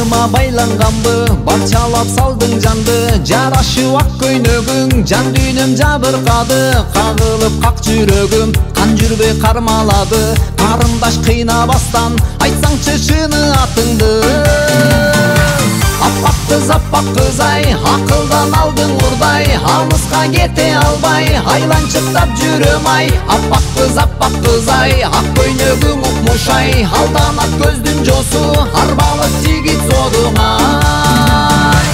Жаныма байланганбы, барчалап салдың жанды. Жарашып ак көйнөгүң, жан дүйнөм жабыркады. Кагылып как жүрөгүм, кан жүрбөй кармалады. Карындаш кыйнабастан, айтсаңчы чыны атыңды. Аппак кыз ай, акылдан алдың урдай. Алыска кете албай, айланчыктап жүрөм ай. Аппак кыз ай, ак көйнөгүң укмушай. Алданат көздүн жосу, арбалык жигит содуңай.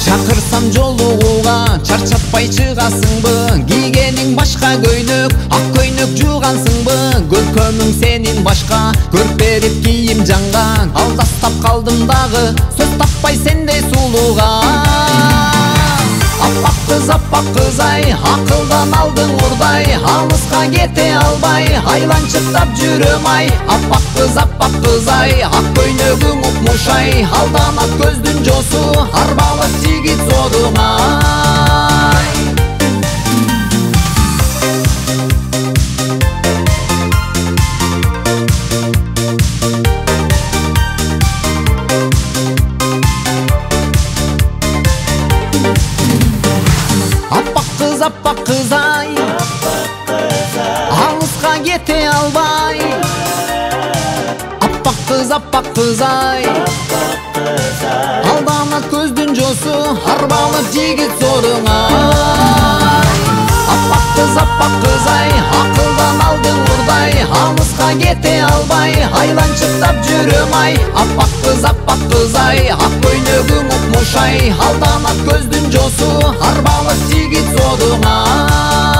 Чакырсам жолугуга, чарчатпай чыгасыңбы? Кийгениң башка көйнөк, ак көйнөк жуугансыңбы? Көркөмүң сенин башка, көрп берип кийим жанга. Алдастап калдым дагы, сөз таппай сендей сулууга. Аппак кыз ай, акылдан алдың урдай. Алыска кете албай, айланчыктап жүрөм ай. Аппак кыз ай, ак көйнөгүң укмушай. Алданат көздүн жосу, арбалык жигит содуңай. Аппак кыз ай, алыска кете албай. Аппак кыз ай, алданат көздүн жосу, арбалык жигит содуңай. Аппак кыз ай, акылдан алдың урдай. Алыска кете албай, айланчыктап жүрөм ай. Аппак кыз ай, ак көйнөгүң укмушай. Алданат көздүн жосу, арбалык жигит содуңай.